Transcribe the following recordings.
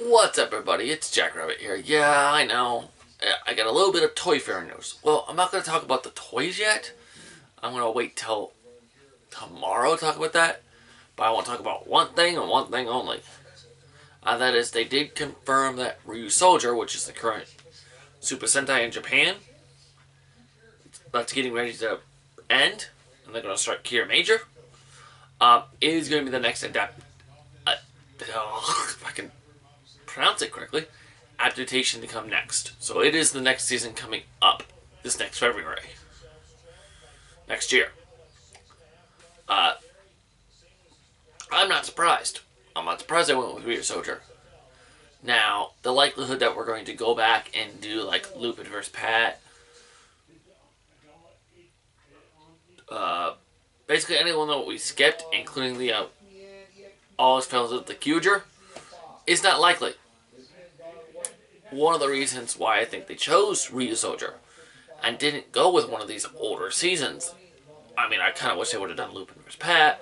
What's up, everybody? It's Jackrabbit here. Yeah, I know. I got a little bit of Toy Fair news. Well, I'm not going to talk about the toys yet. I'm going to wait till tomorrow to talk about that. But I want to talk about one thing and one thing only. That is, they did confirm that Ryusoulger, which is the current Super Sentai in Japan, that's getting ready to end, and they're going to start Kier Major, is going to be the next if I can pronounce it correctly, adaptation to come next. So it is the next season coming up this next February. Next year. I'm not surprised. I'm not surprised I went with Ryusoulger. Now, the likelihood that we're going to go back and do like Lupin vs. Pat, basically anyone that we skipped, including the all his fellows of the Kyuger, is not likely. One of the reasons why I think they chose Ryusoulger and didn't go with one of these older seasons, I mean, I kind of wish they would have done Lupin vs. Pat,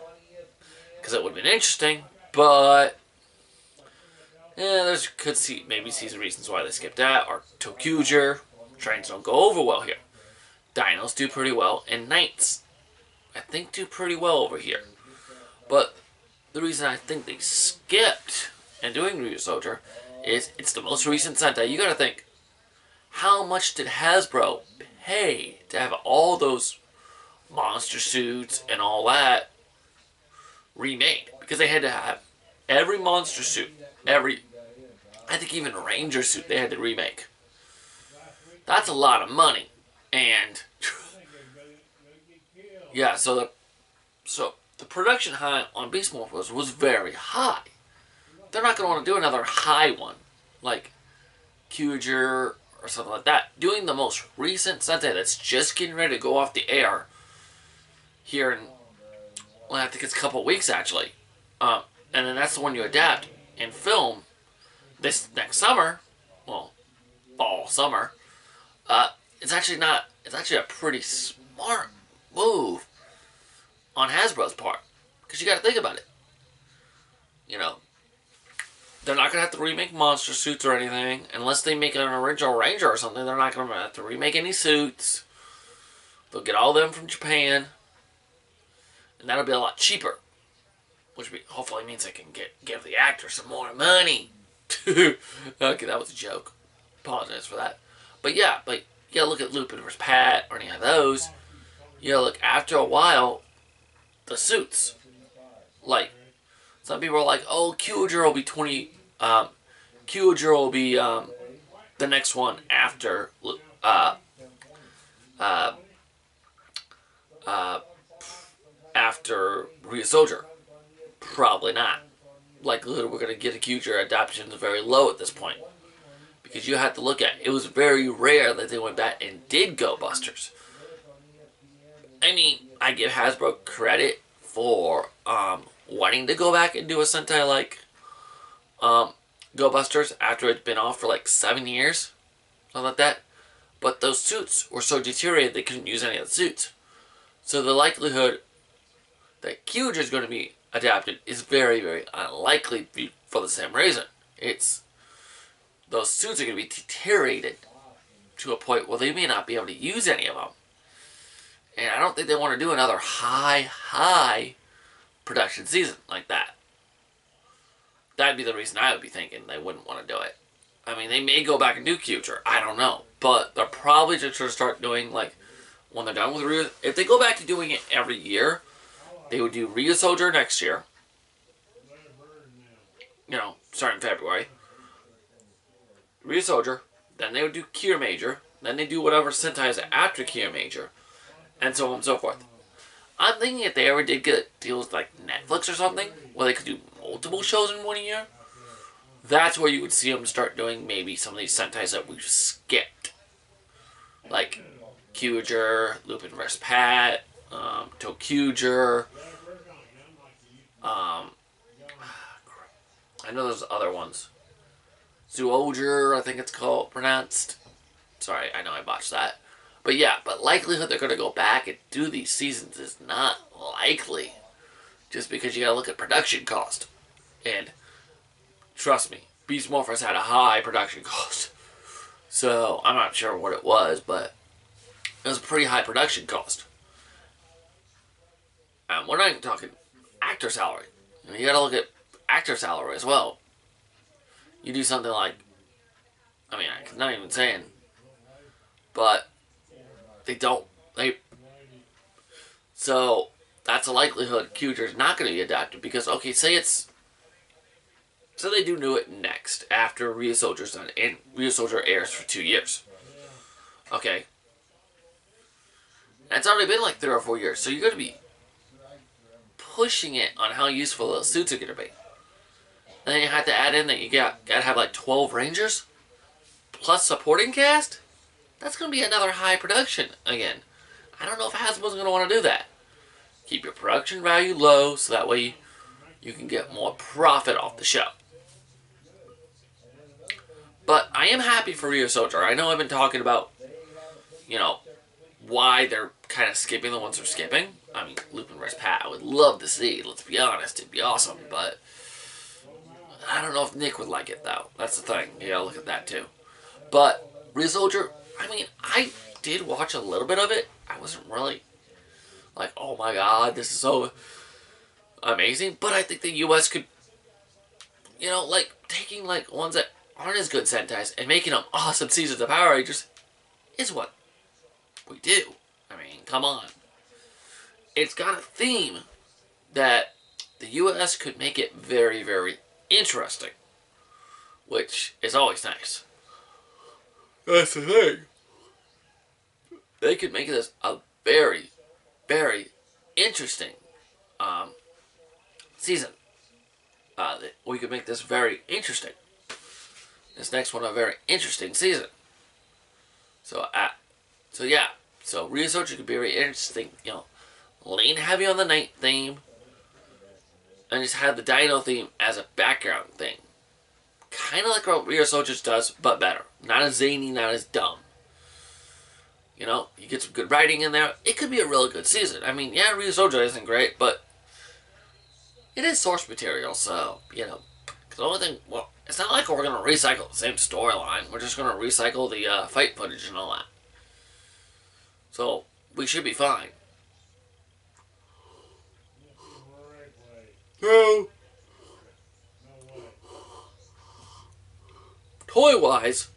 because it would have been interesting, but there's maybe see some reasons why they skipped that, or Kyuger. Trains don't go over well here. Dinos do pretty well, and Knights, I think, do pretty well over here. But the reason I think they skipped and doing Ryusoulger is it's the most recent Sentai. You gotta think, how much did Hasbro pay to have all those monster suits and all that remade? Because they had to have every monster suit, I think even Ranger suit they had to remake. That's a lot of money. And yeah, so the production high on Beast Morphers was very high. They're not going to want to do another high one, like Kyuger or something like that. Doing the most recent Sentai that's just getting ready to go off the air here in, well, I think it's a couple weeks actually. And then that's the one you adapt and film this next summer, well, fall, summer. It's actually a pretty smart move on Hasbro's part. Because you got to think about it. You know, they're not going to have to remake monster suits or anything. Unless they make an original Ranger or something, they're not going to have to remake any suits. They'll get all of them from Japan. And that'll be a lot cheaper. Which hopefully means they can give the actor some more money. Okay, that was a joke. Apologize for that. But yeah, you gotta look at Lupin vs. Pat or any of those. You gotta look, after a while, the suits. Like, some people are like, oh, Kyuger will be Kyuger will be the next one after after Ryusoulger. Probably not. Likelihood we're going to get a Kyuger adaptation is very low at this point. Because you have to look at, it was very rare that they went back and did Go Busters. I mean, I give Hasbro credit for wanting to go back and do a Sentai like Go Busters after it's been off for like 7 years. Something like that. But those suits were so deteriorated they couldn't use any of the suits. So the likelihood that Kyuger is going to be adapted is very, very unlikely for the same reason. Those suits are going to be deteriorated to a point where they may not be able to use any of them. And I don't think they want to do another high production season like that. That'd be the reason I would be thinking they wouldn't want to do it. I mean, they may go back and do Kyuger. I don't know. But they're probably just going to start doing, like, when they're done with Ryusoulger. If they go back to doing it every year, they would do Ryusoulger next year. You know, starting in February. Ryusoulger. Then they would do Kier Major. Then they do whatever Sentai is after Kier Major. And so on and so forth. I'm thinking if they ever did get a deal with like Netflix or something, where they could do multiple shows in 1 year, that's where you would see them start doing maybe some of these Sentais that we've skipped. Like Kyuger, Lupin vs. Pat, Kyuger. I know there's other ones. Ryusoulger, I think it's pronounced. Sorry, I know I botched that. But yeah, likelihood they're going to go back and do these seasons is not likely. Just because you got to look at production cost. And trust me, Beast Morphers had a high production cost. So, I'm not sure what it was, but it was a pretty high production cost. And we're not even talking actor salary. You gotta look at actor salary as well. You do something like, I'm not even saying, but so that's a likelihood Kyuger's not going to be adapted because, okay, say they do it next after Ryusoulger's done, and Ryusoulger airs for 2 years. Okay. And it's already been like 3 or 4 years, so you're going to be pushing it on how useful those suits are going to be. And then you have to add in that you gotta have like 12 Rangers plus supporting cast. That's going to be another high production again. I don't know if Hasbro's going to want to do that. Keep your production value low so that way you can get more profit off the show. But I am happy for Ryusoulger. I know I've been talking about, why they're kind of skipping the ones they're skipping. I mean, Lupin vs. Pat, I would love to see. Let's be honest, it'd be awesome. But I don't know if Nick would like it, though. That's the thing. You gotta look at that, too. But Ryusoulger, I did watch a little bit of it. I wasn't really like, oh my god, this is so amazing. But I think the U.S. could, taking ones that aren't as good Sentais and making them awesome seasons of Power Rangers is what we do. Come on. It's got a theme that the U.S. could make it very, very interesting, which is always nice. That's the thing. They could make this a very, very interesting season. We could make this very interesting. This next one a very interesting season. So yeah. So Ryusoulger could be very interesting. Lean heavy on the night theme, and just have the Dino theme as a background thing. Kind of like what Ryusoulger does, but better. Not as zany, not as dumb. You get some good writing in there. It could be a really good season. Yeah, Ryusoulger isn't great, but it is source material, so, because the only thing, it's not like we're going to recycle the same storyline. We're just going to recycle the fight footage and all that. So, we should be fine. No. Toy-wise,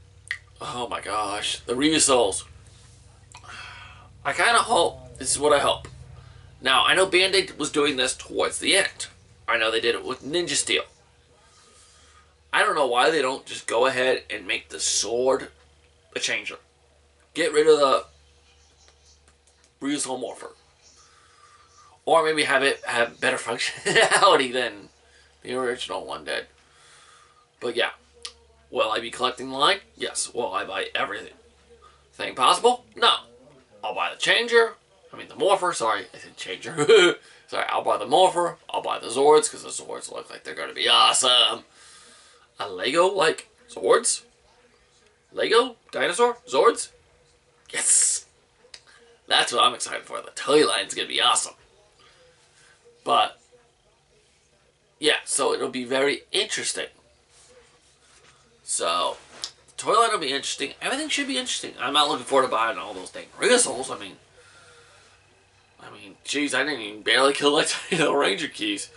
oh my gosh, the Ryusouls. I kind of hope, this is what I hope. Now, I know Band-Aid was doing this towards the end. I know they did it with Ninja Steel. I don't know why they don't just go ahead and make the sword a changer. Get rid of the Ryusoul Morpher. Or maybe have it have better functionality than the original one did. But yeah. Will I be collecting the line? Yes. Will I buy everything? Thing possible? No. I'll buy the changer. The morpher. Sorry, I said changer. Sorry, I'll buy the morpher. I'll buy the Zords, because the Zords look like they're going to be awesome. A Lego, Zords? Lego? Dinosaur? Zords? Yes! That's what I'm excited for. The toy line's going to be awesome. But, yeah, so it'll be very interesting. So, the toy line will be interesting. Everything should be interesting. I'm not looking forward to buying all those dang Ryusouls. Geez, I didn't even barely collect Ranger keys.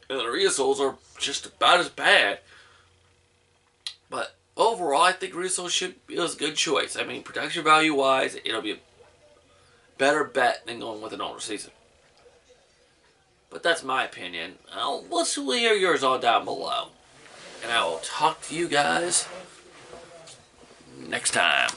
And the Ryusouls are just about as bad. But overall, I think Ryusoul was a good choice. Production value-wise, it'll be a better bet than going with an older season. But that's my opinion. Let's hear yours all down below. And I will talk to you guys next time.